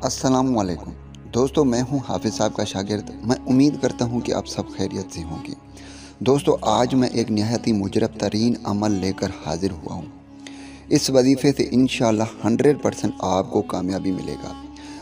अस्सलाम वालेकुम दोस्तों, मैं हूं हाफिज़ साहब का शागिर्द। मैं उम्मीद करता हूं कि आप सब खैरियत से होंगे। दोस्तों, आज मैं एक निहायत ही मुजरब तरीन अमल लेकर हाजिर हुआ हूं। इस वजीफ़े से इंशाअल्लाह 100% आपको कामयाबी मिलेगा।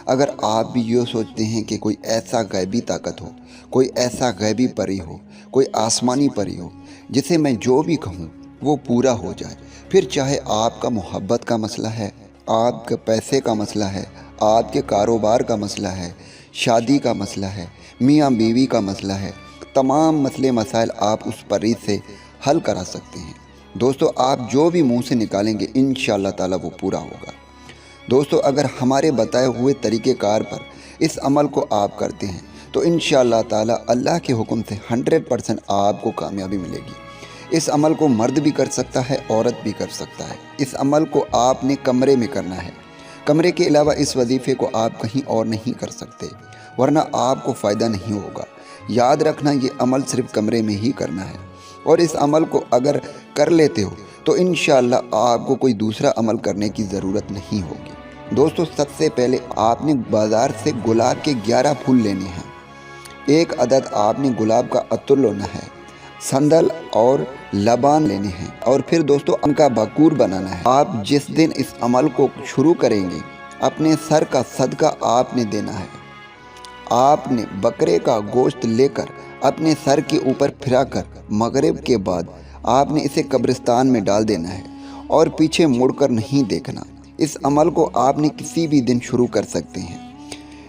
अगर आप भी ये सोचते हैं कि कोई ऐसा गैबी ताकत हो, कोई ऐसा गैबी परी हो, कोई आसमानी परी हो जिसे मैं जो भी कहूँ वो पूरा हो जाए, फिर चाहे आपका मोहब्बत का मसला है, आपके पैसे का मसला है, आपके कारोबार का मसला है, शादी का मसला है, मियाँ बीवी का मसला है, तमाम मसले मसाइल आप उस परी से हल करा सकते हैं। दोस्तों, आप जो भी मुंह से निकालेंगे इंशाअल्लाह ताला वो पूरा होगा। दोस्तों, अगर हमारे बताए हुए तरीक़ेकार पर इस अमल को आप करते हैं तो इंशाअल्लाह ताला अल्लाह के हुक्म से 100% आपको कामयाबी मिलेगी। इस अमल को मर्द भी कर सकता है, औरत भी कर सकता है। इस अमल को आपने कमरे में करना है। कमरे के अलावा इस वजीफ़े को आप कहीं और नहीं कर सकते, वरना आपको फ़ायदा नहीं होगा। याद रखना, ये अमल सिर्फ़ कमरे में ही करना है। और इस अमल को अगर कर लेते हो तो इंशाअल्लाह आपको कोई दूसरा अमल करने की ज़रूरत नहीं होगी। दोस्तों, सबसे पहले आपने बाज़ार से गुलाब के 11 फूल लेने हैं। एक अदद आपने गुलाब का अत्तर लेना है, संदल और लबान लेने हैं, और फिर दोस्तों उनका बकूर बनाना है। आप जिस दिन इस अमल को शुरू करेंगे, अपने सर का सदका आपने देना है। आपने बकरे का गोश्त लेकर अपने सर के ऊपर फिराकर मगरिब के बाद आपने इसे कब्रिस्तान में डाल देना है और पीछे मुड़कर नहीं देखना। इस अमल को आपने किसी भी दिन शुरू कर सकते हैं,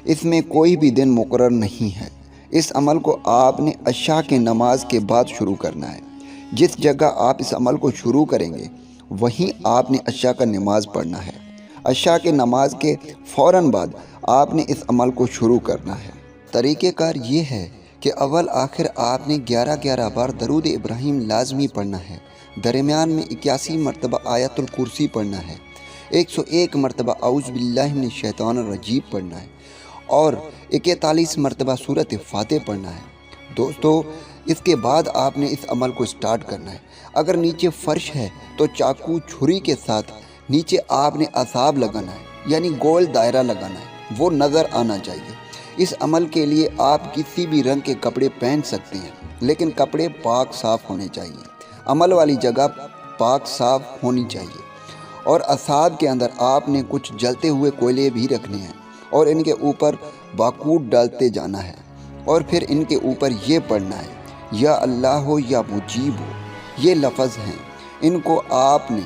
इसमें कोई भी दिन मुकर्रर नहीं है। इस अमल को आपने अशा के नमाज के बाद शुरू करना है। जिस जगह आप इस अमल को शुरू करेंगे वहीं आपने अशा का नमाज पढ़ना है। अशा के नमाज के फ़ौरन बाद आपने इस अमल को शुरू करना है। तरीक़ेकार ये है कि अव्वल आखिर आपने 11-11 बार दरूद इब्राहिम लाजमी पढ़ना है। दरमियान में 81 मरतबा आयतुल कुर्सी पढ़ना है, 101 मरतबा औज़ु बिल्लाहि मिनश शैतानिर रजीम पढ़ना है और 41 मरतबा सूरत फातिहा पढ़ना है। दोस्तों, इसके बाद आपने इस अमल को स्टार्ट करना है। अगर नीचे फ़र्श है तो चाकू छुरी के साथ नीचे आपने असाब लगाना है, यानी गोल दायरा लगाना है, वो नज़र आना चाहिए। इस अमल के लिए आप किसी भी रंग के कपड़े पहन सकते हैं, लेकिन कपड़े पाक साफ़ होने चाहिए। अमल वाली जगह पाक साफ़ होनी चाहिए। और असाब के अंदर आपने कुछ जलते हुए कोयले भी रखने हैं और इनके ऊपर बाकूट डालते जाना है और फिर इनके ऊपर ये पढ़ना है, या अल्लाह हो या मुजीब हो। ये लफ्ज़ हैं, इनको आपने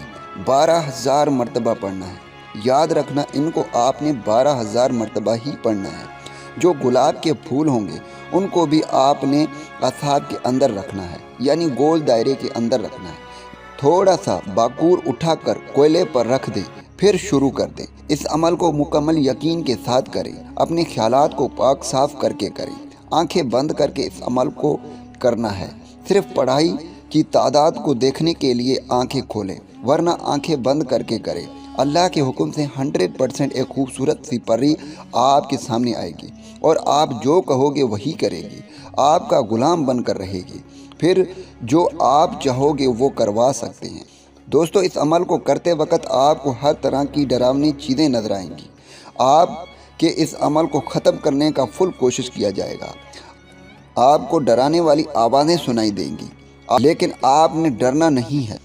12,000 मरतबा पढ़ना है। याद रखना, इनको आपने 12,000 मरतबा ही पढ़ना है। जो गुलाब के फूल होंगे उनको भी आपने असाब के अंदर रखना है, यानी गोल दायरे के अंदर रखना है। थोड़ा सा बाकूर उठाकर कोयले पर रख दें, फिर शुरू कर दें। इस अमल को मुकम्मल यकीन के साथ करें। अपने ख्यालात को पाक साफ करके करें। आंखें बंद करके इस अमल को करना है। सिर्फ पढ़ाई की तादाद को देखने के लिए आंखें खोलें, वरना आंखें बंद करके करें। अल्लाह के हुक्म से 100% एक खूबसूरत सी परी आपके सामने आएगी और आप जो कहोगे वही करेगी। आपका गुलाम बनकर रहेगी। फिर जो आप चाहोगे वो करवा सकते हैं। दोस्तों, इस अमल को करते वक्त आपको हर तरह की डरावनी चीज़ें नज़र आएंगी। आपके इस अमल को ख़त्म करने का फुल कोशिश किया जाएगा। आपको डराने वाली आवाज़ें सुनाई देंगी, लेकिन आपने डरना नहीं है,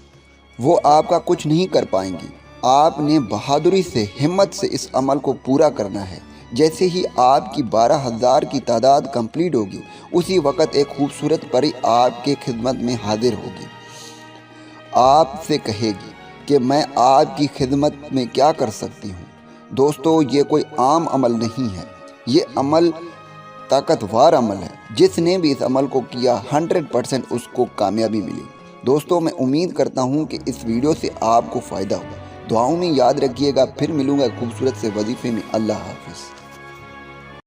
वो आपका कुछ नहीं कर पाएंगी। आपने बहादुरी से, हिम्मत से इस अमल को पूरा करना है। जैसे ही आपकी 12,000 की तादाद कंप्लीट होगी, उसी वक्त एक खूबसूरत परी आपके खिदमत में हाजिर होगी। आपसे कहेगी कि मैं आपकी खिदमत में क्या कर सकती हूँ। दोस्तों, ये कोई आम अमल नहीं है, ये अमल ताकतवर अमल है। जिसने भी इस अमल को किया 100% उसको कामयाबी मिली। दोस्तों, मैं उम्मीद करता हूँ कि इस वीडियो से आपको फ़ायदा हुआ। दुआओं में याद रखिएगा। फिर मिलूँगा खूबसूरत से वजीफ़े में। अल्लाह हाफ़िज़।